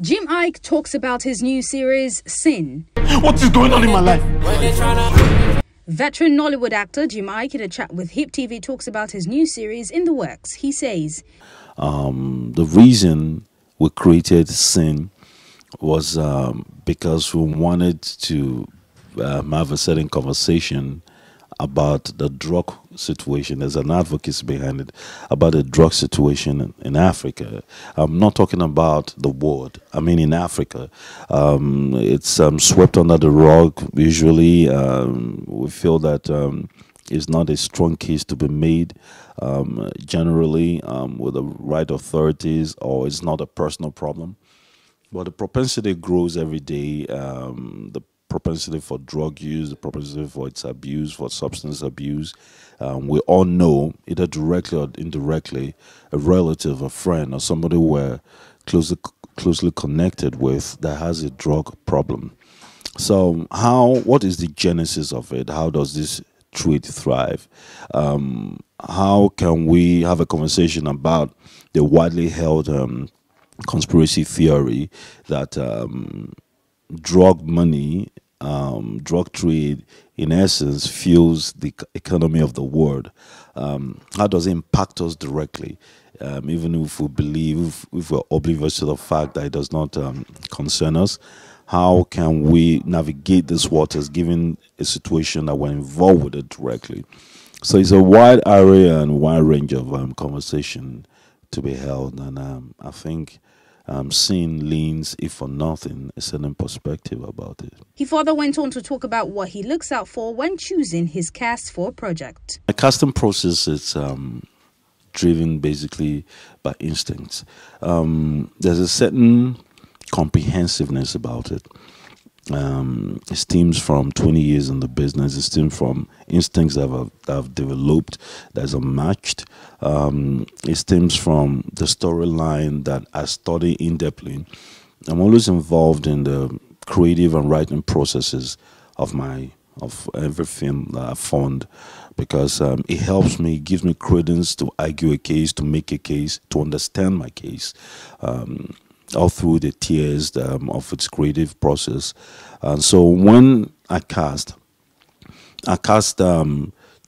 Jim Iyke talks about his new series, Sin. What is going on in my life? Veteran Nollywood actor Jim Iyke, in a chat with Hip TV, talks about his new series in the works. He says, the reason we created Sin was because we wanted to have a certain conversation about the drug situation. There's an advocacy behind it about the drug situation in Africa. I'm not talking about the world. I mean in Africa. It's swept under the rug. Usually we feel that it's not a strong case to be made generally with the right authorities, or it's not a personal problem. But the propensity grows every day. The propensity for drug use, the propensity for its abuse, for substance abuse. We all know, either directly or indirectly, a relative, a friend, or somebody we're closely connected with that has a drug problem. So what is the genesis of it? How does this trade thrive? How can we have a conversation about the widely held conspiracy theory that drug money, drug trade, in essence, fuels the economy of the world? How does it impact us directly? Even if we believe, if we're oblivious to the fact that it does not concern us, how can we navigate these waters given a situation that we're involved with it directly? So it's a wide array and wide range of conversation to be held, and I think Sin leans, if for nothing, a certain perspective about it. He further went on to talk about what he looks out for when choosing his cast for a project. The casting process is driven basically by instincts. There's a certain comprehensiveness about it. It stems from 20 years in the business. It stems from instincts that I've developed that's unmatched. It stems from the storyline that I study in-depthly. I'm always involved in the creative and writing processes of every film that I fund, because it helps me, it gives me credence to argue a case, to make a case, to understand my case. All through the tiers of its creative process. And so when I cast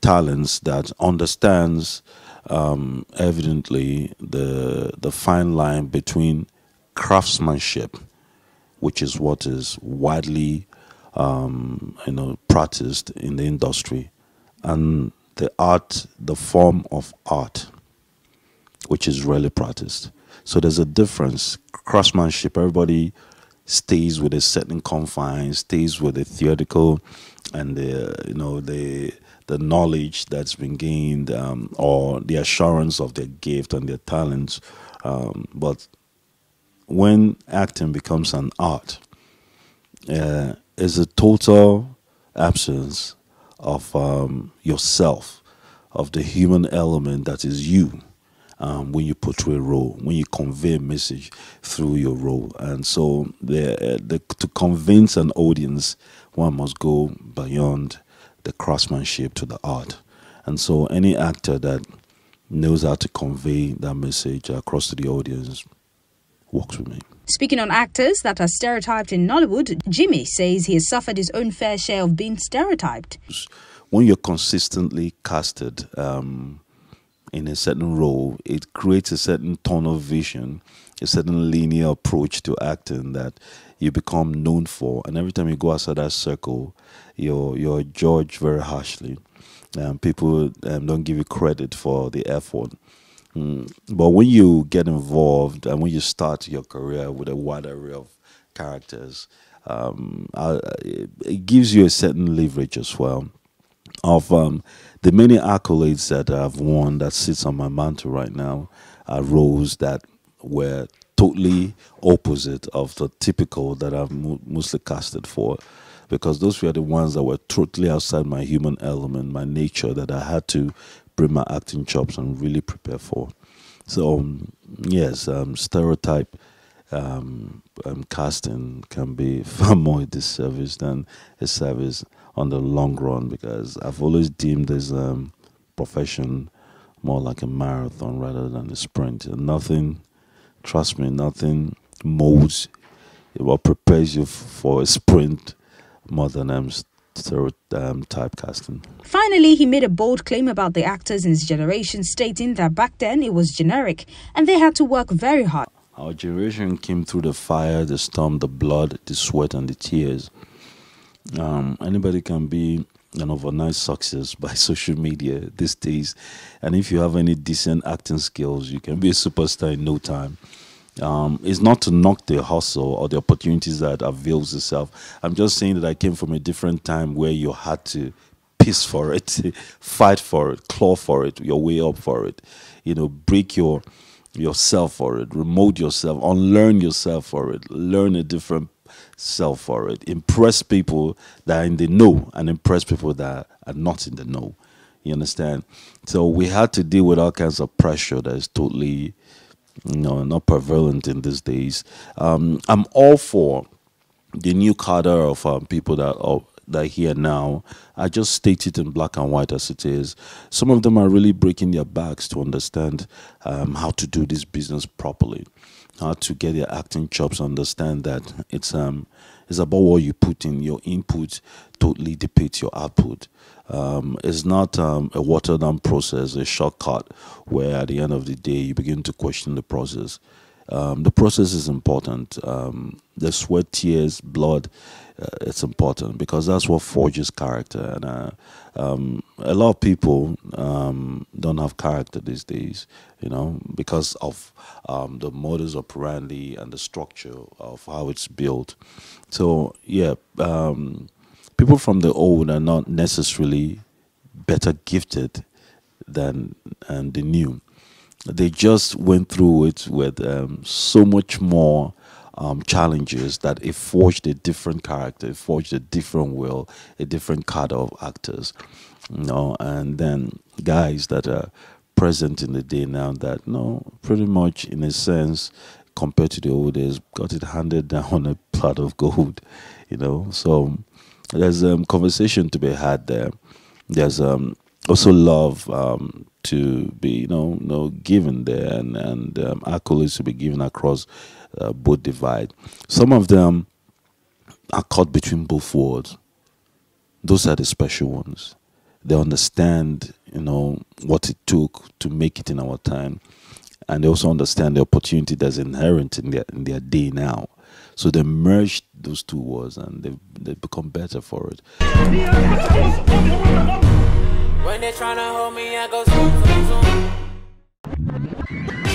talents that understands evidently the fine line between craftsmanship, which is what is widely practiced in the industry, and the art, the form of art, which is rarely practiced. So there's a difference. Craftsmanship, everybody stays with a certain confines, stays with the theoretical and the knowledge that's been gained, or the assurance of their gift and their talents. But when acting becomes an art, is a total absence of yourself, of the human element that is you. When you portray a role, when you convey a message through your role. And so to convince an audience, one must go beyond the craftsmanship to the art. And so any actor that knows how to convey that message across to the audience works with me. Speaking on actors that are stereotyped in Nollywood, Jimmy says he has suffered his own fair share of being stereotyped. When you're consistently casted in a certain role, it creates a certain tunnel vision, a certain linear approach to acting that you become known for. And every time you go outside that circle, you're judged very harshly. People don't give you credit for the effort. But when you get involved and when you start your career with a wide array of characters, it gives you a certain leverage as well of the many accolades that I've won that sits on my mantle right now are roles that were totally opposite of the typical that I've mostly casted for, because those were the ones that were totally outside my human element, my nature, that I had to bring my acting chops and really prepare for. So yes, stereotype casting can be far more a disservice than a service on the long run, because I've always deemed this profession more like a marathon rather than a sprint. And nothing, trust me, nothing molds what prepares you for a sprint more than typecasting. Finally, he made a bold claim about the actors in his generation, stating that back then it was generic and they had to work very hard. Our generation came through the fire, the storm, the blood, the sweat, and the tears. Anybody can be an overnight success by social media these days, and if you have any decent acting skills, you can be a superstar in no time. It's not to knock the hustle or the opportunities that avails itself. I'm just saying that I came from a different time where you had to piss for it, fight for it, claw for it, your way up for it, break yourself for it, remote yourself, unlearn yourself for it, learn a different self for it, impress people that are in the know and impress people that are not in the know. You understand? So we had to deal with all kinds of pressure that is totally not prevalent in these days. I'm all for the new cadre of people that are here now. I just state it in black and white as it is. Some of them are really breaking their backs to understand how to do this business properly, how to get their acting chops, understand that it's about what you put in. Your input totally dictates your output. It's not a watered down process, a shortcut where at the end of the day you begin to question the process. The process is important. The sweat, tears, blood, it's important because that's what forges character. And a lot of people don't have character these days, because of the modus operandi and the structure of how it's built. So, yeah, people from the old are not necessarily better gifted than the new. They just went through it with so much more challenges that it forged a different character, it forged a different will, a different cadre of actors. And then guys that are present in the day now that pretty much in a sense compared to the old days got it handed down on a platter of gold. So there's conversation to be had there. There's also love to be given there, and accolades to be given across both divide. Some of them are caught between both worlds. Those are the special ones. They understand what it took to make it in our time, and they also understand the opportunity that's inherent in their day now. So they merged those two worlds and they've become better for it. When they're trying to hold me, I go zoom, zoom, zoom.